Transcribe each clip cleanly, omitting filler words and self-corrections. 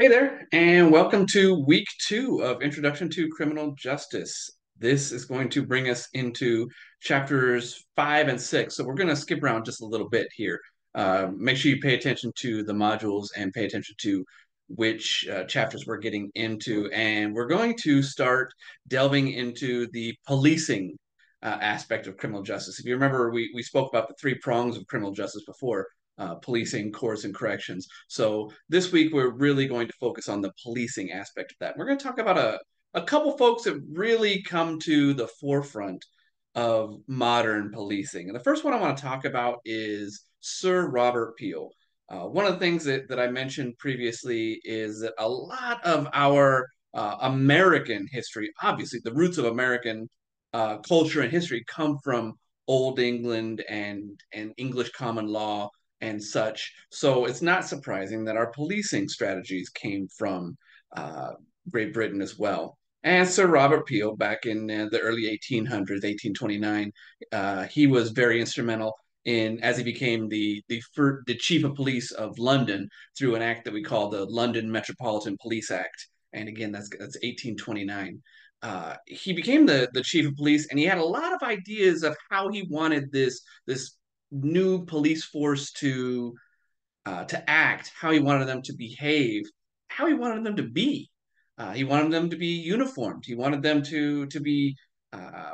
Hey there, and welcome to week two of Introduction to Criminal Justice. This is going to bring us into chapters five and six. So we're going to skip around just a little bit here. Make sure you pay attention to the modules and pay attention to which chapters we're getting into. And we're going to start delving into the policing aspect of criminal justice. If you remember, we spoke about the three prongs of criminal justice before policing, courts, and corrections. So this week we're really going to focus on the policing aspect of that. We're going to talk about a couple folks that really come to the forefront of modern policing. And the first one I want to talk about is Sir Robert Peel. One of the things that I mentioned previously is that a lot of our American history, obviously the roots of American culture and history come from Old England and English common law and such. So it's not surprising that our policing strategies came from uh, Great Britain as well. And Sir Robert Peel, back in the early 1800s, 1829, he was very instrumental in as he became the chief of police of London through an act that we call the London Metropolitan Police Act. And again, that's 1829. He became the chief of police, and he had a lot of ideas of how he wanted this new police force to act, how he wanted them to behave, how he wanted them to be. He wanted them to be uniformed. He wanted them to be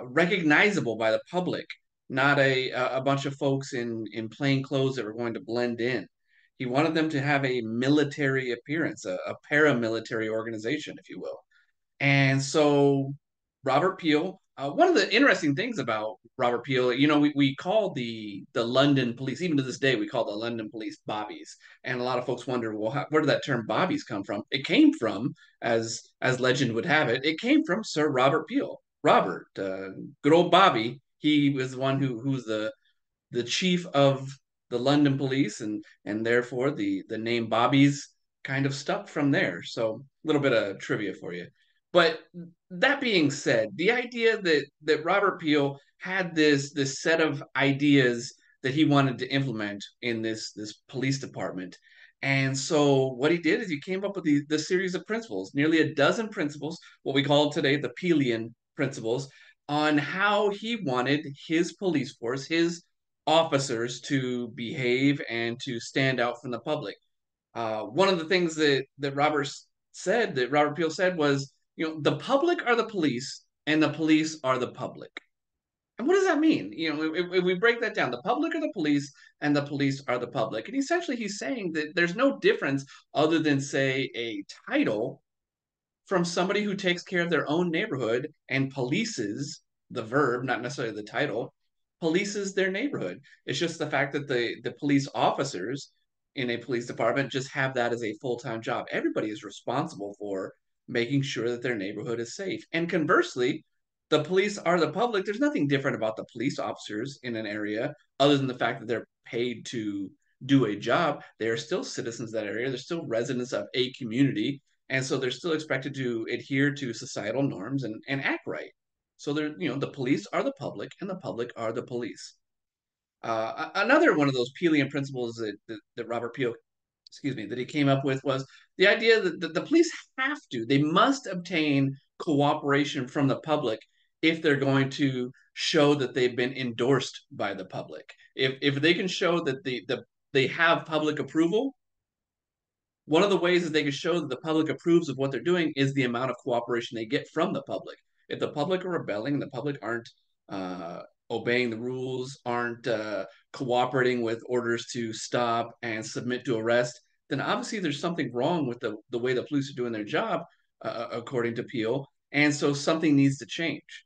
recognizable by the public, not a bunch of folks in plain clothes that were going to blend in. He wanted them to have a military appearance, a paramilitary organization, if you will. And so Robert Peel, one of the interesting things about Robert Peel, we call the London police, even to this day, we call the London police bobbies. And a lot of folks wonder, well, where did that term bobbies come from? It came from, as legend would have it, it came from Sir Robert Peel. Robert, good old Bobby, he was the one who was the chief of the London police, and therefore the name Bobby's kind of stuck from there. So a little bit of trivia for you. But that being said, the idea that Robert Peel had this set of ideas that he wanted to implement in this police department. And so what he did is he came up with the series of principles, nearly a dozen principles, what we call today the Peelian principles, on how he wanted his police force, his officers to behave and to stand out from the public. One of the things that Robert Peel said was, the public are the police and the police are the public. And what does that mean? If we break that down, the public are the police and the police are the public. And essentially, he's saying that there's no difference other than, say, a title from somebody who takes care of their own neighborhood and polices the verb, not necessarily the title, polices their neighborhood. It's just the fact that the police officers in a police department just have that as a full-time job. Everybody is responsible for making sure that their neighborhood is safe. And conversely, the police are the public. There's nothing different about the police officers in an area other than the fact that they're paid to do a job. They are still citizens of that area. They're still residents of a community, and so they're still expected to adhere to societal norms and act right. So the police are the public and the public are the police. Another one of those Peelian principles that Robert Peel, excuse me, that he came up with was the idea that the police they must obtain cooperation from the public if they're going to show that they've been endorsed by the public. If they can show that they have public approval, one of the ways that they can show that the public approves of what they're doing is the amount of cooperation they get from the public. If the public are rebelling, the public aren't obeying the rules, aren't cooperating with orders to stop and submit to arrest, then obviously there's something wrong with the way the police are doing their job, according to Peel. And so something needs to change.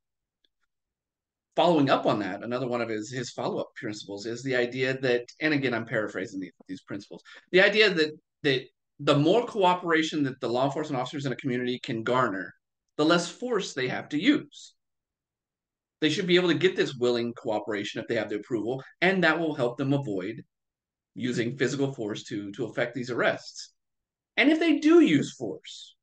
Following up on that, another one of his follow up principles is the idea that, and again, I'm paraphrasing these principles, the idea that the more cooperation that the law enforcement officers in a community can garner, the less force they have to use. They should be able to get this willing cooperation if they have the approval, and that will help them avoid using physical force to affect these arrests. And if they do use force,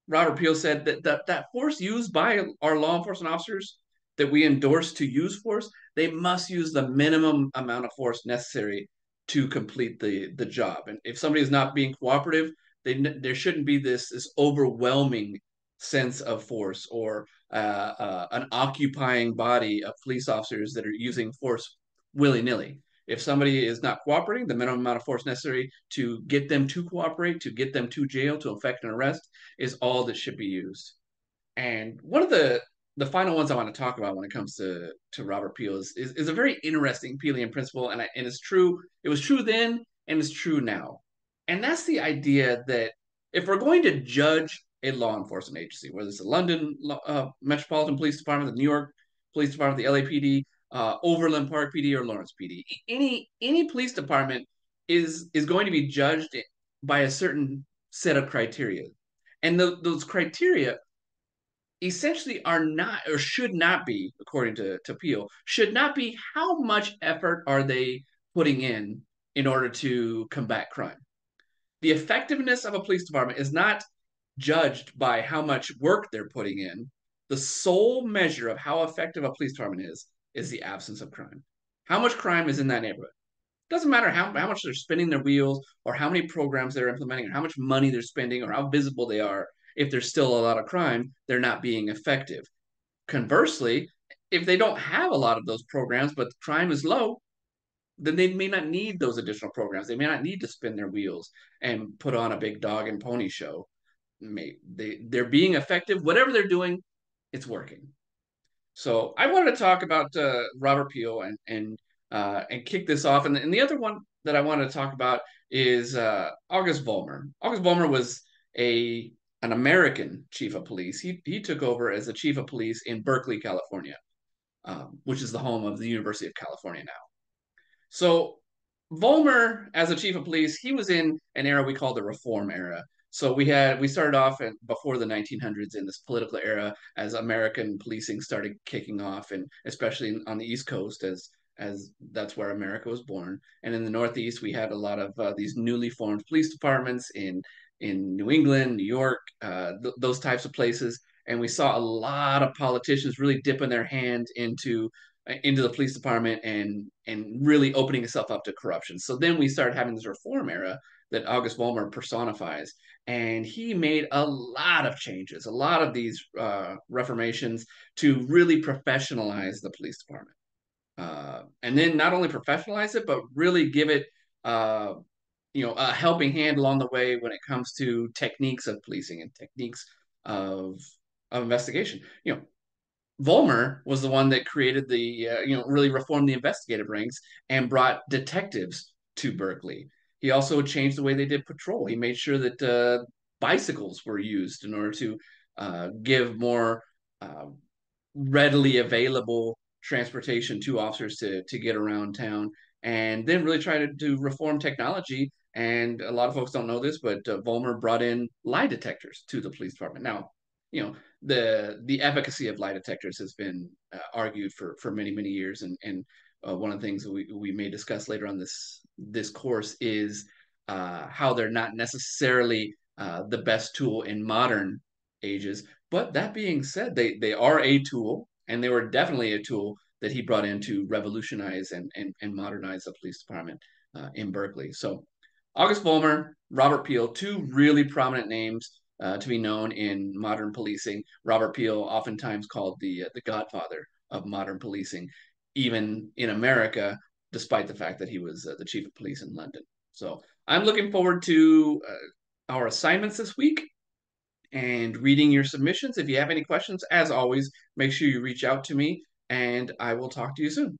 Robert Peel said that force used by our law enforcement officers that we endorse to use force, they must use the minimum amount of force necessary to complete the job. And if somebody is not being cooperative, there shouldn't be this overwhelming sense of force or an occupying body of police officers that are using force willy nilly. If somebody is not cooperating, the minimum amount of force necessary to get them to cooperate, to get them to jail, to effect an arrest, is all that should be used. And one of the final ones I want to talk about when it comes to Robert Peel is a very interesting Peelian principle, and it's true. It was true then, and it's true now. And that's the idea that if we're going to judge a law enforcement agency, whether it's the London Metropolitan Police Department, the New York Police Department, the LAPD, Overland Park PD, or Lawrence PD, any police department is going to be judged by a certain set of criteria, and those criteria essentially are not or should not be, according to Peel, should not be how much effort are they putting in order to combat crime. The effectiveness of a police department is not judged by how much work they're putting in. The sole measure of how effective a police department is the absence of crime. How much crime is in that neighborhood? Doesn't matter how much they're spinning their wheels or how many programs they're implementing or how much money they're spending or how visible they are. If there's still a lot of crime, they're not being effective. Conversely, if they don't have a lot of those programs, but crime is low, then they may not need those additional programs. They may not need to spin their wheels and put on a big dog and pony show. They're being effective. Whatever they're doing, it's working. So I wanted to talk about Robert Peel and kick this off. And the other one that I wanted to talk about is August Vollmer. August Vollmer was a an American chief of police. He took over as the chief of police in Berkeley, California, which is the home of the University of California now. So Vollmer, as a chief of police, he was in an era we call the Reform era. So we started off before the 1900s in this political era as American policing started kicking off, and especially on the East Coast as that's where America was born. And in the Northeast, we had a lot of these newly formed police departments in New England, New York, those types of places. And we saw a lot of politicians really dipping their hand into the police department and really opening itself up to corruption. So then we started having this reform era that August Vollmer personifies, and he made a lot of changes, a lot of these reformations to really professionalize the police department, and then not only professionalize it, but really give it. A helping hand along the way when it comes to techniques of policing and techniques of of investigation. Vollmer was the one that created really reformed the investigative ranks and brought detectives to Berkeley. He also changed the way they did patrol. He made sure that bicycles were used in order to give more uh, readily available transportation to officers to get around town, and then really try to reform technology. And a lot of folks don't know this, but Vollmer brought in lie detectors to the police department. Now, the efficacy of lie detectors has been argued for many years, and one of the things that we may discuss later on this course is how they're not necessarily the best tool in modern ages. But that being said, they are a tool, and they were definitely a tool that he brought in to revolutionize and modernize the police department in Berkeley. So August Vollmer, Robert Peel, two really prominent names to be known in modern policing. Robert Peel, oftentimes called the godfather of modern policing, even in America, despite the fact that he was the chief of police in London. So I'm looking forward to our assignments this week and reading your submissions. If you have any questions, as always, make sure you reach out to me, and I will talk to you soon.